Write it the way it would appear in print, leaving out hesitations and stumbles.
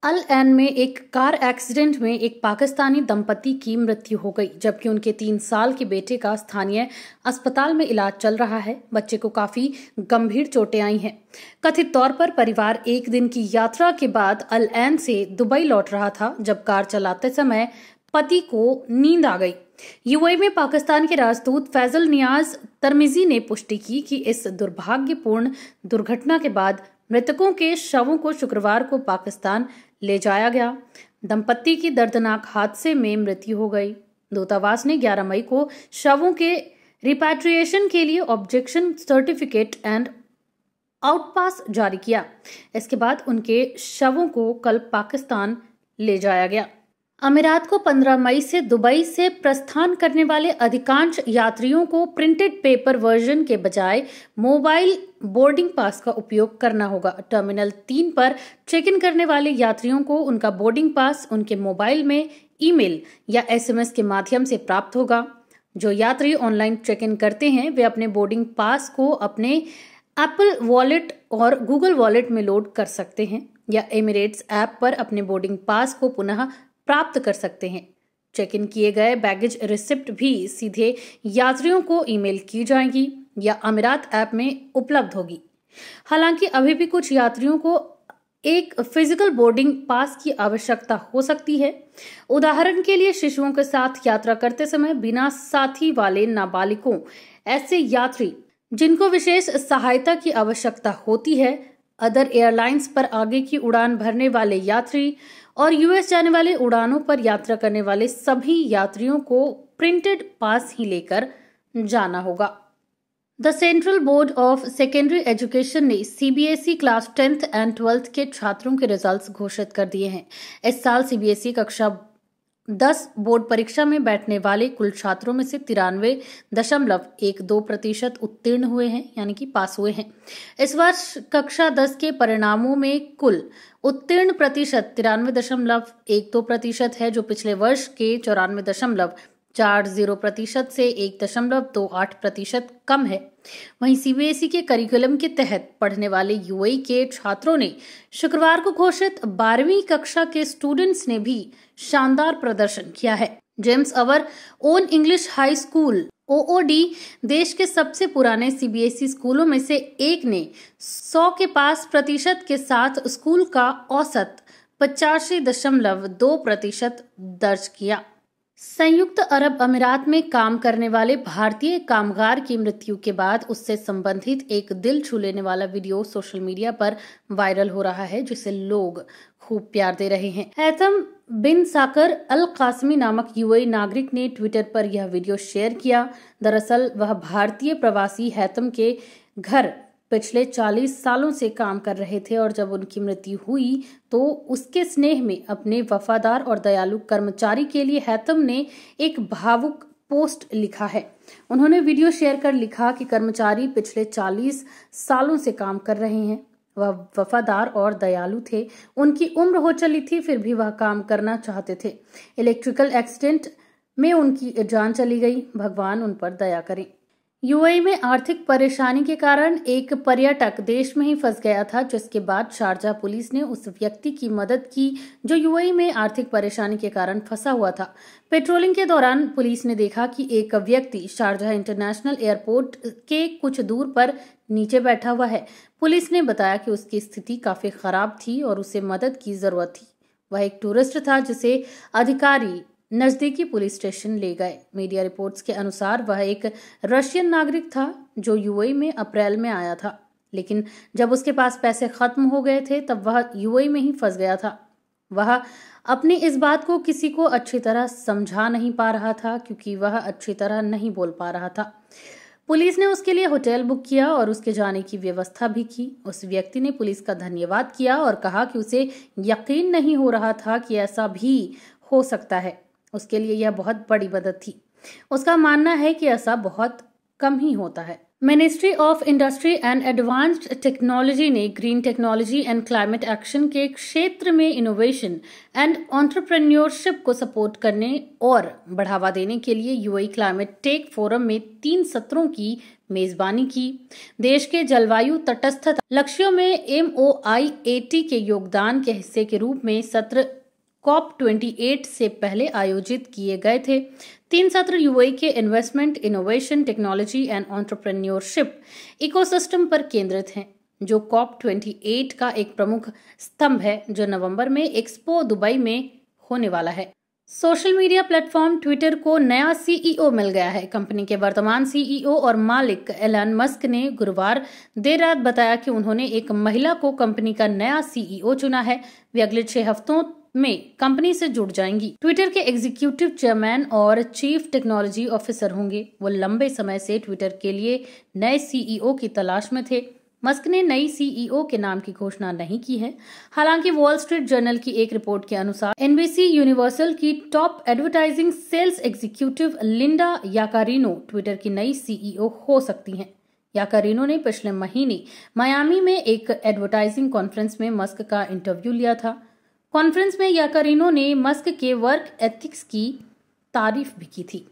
अल ऐन में एक car accident में एक पाकिस्तानी दंपति की मृत्यु हो गई, जबकि उनके 3 साल के बेटे का स्थानीय अस्पताल में इलाज चल रहा है। बच्चे को काफी गंभीर चोटें आई हैं। कथित तौर पर परिवार एक दिन की यात्रा के बाद अल ऐन से दुबई लौट रहा था, जब कार चलाते समय पति को नींद आ गई। यूएई में पाकिस्तान के राजदूत फैजल नियाज तरमिजी ने पुष्टि की कि इस दुर्भाग्यपूर्ण दुर्घटना के बाद मृतकों के शवों को शुक्रवार को पाकिस्तान ले जाया गया। दंपत्ति की दर्दनाक हादसे में मृत्यु हो गई। दूतावास ने 11 मई को शवों के रिपैट्रिएशन के लिए ऑब्जेक्शन सर्टिफिकेट एंड आउटपास जारी किया। इसके बाद उनके शवों को कल पाकिस्तान ले जाया गया। अमीरात को 15 मई से दुबई से प्रस्थान करने वाले अधिकांश यात्रियों को प्रिंटेड पेपर वर्जन के बजाय मोबाइल बोर्डिंग पास का उपयोग करना होगा। टर्मिनल 3 पर चेक इन करने वाले यात्रियों को उनका बोर्डिंग पास उनके मोबाइल में ईमेल या एसएमएस के माध्यम से प्राप्त होगा। जो यात्री ऑनलाइन चेक इन करते हैं, वे अपने बोर्डिंग पास को अपने एप्पल वॉलेट और गूगल वॉलेट में लोड कर सकते हैं या एमिरेट्स ऐप पर अपने बोर्डिंग पास को पुनः प्राप्त कर सकते हैं। चेक इन किए गए बैगेज रिसिप्ट भी सीधे यात्रियों को ईमेल की जाएगी या अमीरात ऐप में उपलब्ध होगी। हालांकि अभी भी कुछ यात्रियों को एक फिजिकल बोर्डिंग पास की आवश्यकता हो सकती है। उदाहरण के लिए शिशुओं के साथ यात्रा करते समय बिना साथी वाले नाबालिगों, ऐसे यात्री जिनको विशेष सहायता की आवश्यकता होती है, अदर एयरलाइंस पर आगे की उड़ान भरने वाले यात्री और यूएस जाने वाले उड़ानों पर यात्रा करने वाले सभी यात्रियों को प्रिंटेड पास ही लेकर जाना होगा। The central board of secondary education ने CBSE class 10th and 12th के छात्रों के रिजल्ट्स घोषित कर दिए हैं। इस साल सीबीएसई कक्षा 10 बोर्ड परीक्षा में बैठने वाले कुल छात्रों में से 93.12% उत्तीर्ण हुए हैं, यानी कि पास हुए हैं। इस वर्ष कक्षा 10 के परिणामों में कुल उत्तीर्ण प्रतिशत 93.12% है, जो पिछले वर्ष के 94.40% से 1.28% कम है। वहीं सीबीएसई के करिकुलम के तहत पढ़ने वाले यूएई के छात्रों ने शुक्रवार को घोषित 12वीं कक्षा के स्टूडेंट्स ने भी शानदार प्रदर्शन किया है। James our own English high school ओओडी देश के सबसे पुराने सीबीएसई स्कूलों में से एक ने 100 के पास प्रतिशत के साथ स्कूल का औसत 85.2% दर्ज किया। संयुक्त अरब अमीरात में काम करने वाले भारतीय कामगार की मृत्यु के बाद उससे संबंधित एक दिल छू लेने वाला वीडियो सोशल मीडिया पर वायरल हो रहा है, जिसे लोग खूब प्यार दे रहे हैं। हैथम बिन साकर अल कासमी नामक यूएई नागरिक ने ट्विटर पर यह वीडियो शेयर किया। दरअसल वह भारतीय प्रवासी हैथम के घर पिछले 40 सालों से काम कर रहे थे और जब उनकी मृत्यु हुई तो उसके स्नेह में अपने वफादार और दयालु कर्मचारी के लिए हैथम ने एक भावुक पोस्ट लिखा है। उन्होंने वीडियो शेयर कर लिखा कि कर्मचारी पिछले 40 सालों से काम कर रहे हैं। वह वफादार और दयालु थे। उनकी उम्र हो चली थी, फिर भी वह काम करना चाहते थे। इलेक्ट्रिकल एक्सीडेंट में उनकी जान चली गई। भगवान उन पर दया करें। यूएई में आर्थिक परेशानी के कारण एक पर्यटक देश में ही फंस गया था, जिसके बाद शारजाह पुलिस ने उस व्यक्ति की मदद की जो यूएई में आर्थिक परेशानी के कारण फंसा हुआ था। पेट्रोलिंग के दौरान पुलिस ने देखा कि एक व्यक्ति शारजाह इंटरनेशनल एयरपोर्ट के कुछ दूर पर नीचे बैठा हुआ है। पुलिस ने बताया कि उसकी स्थिति काफी खराब थी और उसे मदद की जरूरत थी। वह एक टूरिस्ट था जिसे अधिकारी नजदीकी पुलिस स्टेशन ले गए। मीडिया रिपोर्ट्स के अनुसार वह एक रशियन नागरिक था जो यूएई में अप्रैल में आया था, लेकिन जब उसके पास पैसे खत्म हो गए थे तब वह यूएई में ही फंस गया था। वह अपनी इस बात को किसी को अच्छी तरह समझा नहीं पा रहा था क्योंकि वह अच्छी तरह नहीं बोल पा रहा था। पुलिस ने उसके लिए होटल बुक किया और उसके जाने की व्यवस्था भी की। उस व्यक्ति ने पुलिस का धन्यवाद किया और कहा कि उसे यकीन नहीं हो रहा था कि ऐसा भी हो सकता है। उसके लिए यह बहुत बड़ी मदद थी। उसका मानना है कि ऐसा बहुत कम ही होता है। Ministry of industry and advanced technology ने green technology and climate action के क्षेत्र में इनोवेशन एंड एंटरप्रेन्योरशिप को सपोर्ट करने और बढ़ावा देने के लिए यूएई क्लाइमेट टेक फोरम में 3 सत्रों की मेजबानी की। देश के जलवायु तटस्थता लक्ष्यों में MOIAT के योगदान के हिस्से के रूप में सत्र COP28 से पहले आयोजित किए गए थे। 3 सत्र यूएई के investment, innovation, technology and entrepreneurship ecosystem पर केंद्रित हैं, जो COP28 का एक प्रमुख स्तंभ है, जो नवंबर में एक्सपो दुबई में होने वाला है। सोशल मीडिया प्लेटफॉर्म ट्विटर को नया CEO मिल गया है। कंपनी के वर्तमान CEO और मालिक एलन मस्क ने गुरुवार देर रात बताया कि उन्होंने एक महिला को कंपनी का नया CEO चुना है। वे अगले 6 हफ्तों में कंपनी से जुड़ जाएंगी। ट्विटर के एग्जीक्यूटिव चेयरमैन और चीफ टेक्नोलॉजी ऑफिसर होंगे। वो लंबे समय से ट्विटर के लिए नए CEO की तलाश में थे। मस्क ने नई CEO के नाम की घोषणा नहीं की है। हालांकि वॉल स्ट्रीट जर्नल की एक रिपोर्ट के अनुसार NBC यूनिवर्सल की top advertising sales executive Linda Yaccarino Twitter की नई CEO हो सकती हैं। याकारिनो ने पिछले महीने मायामी में एक एडवर्टाइजिंग कॉन्फ्रेंस में मस्क का इंटरव्यू लिया था। कॉन्फ्रेंस में याकारिनो ने मस्क के वर्क एथिक्स की तारीफ भी की थी।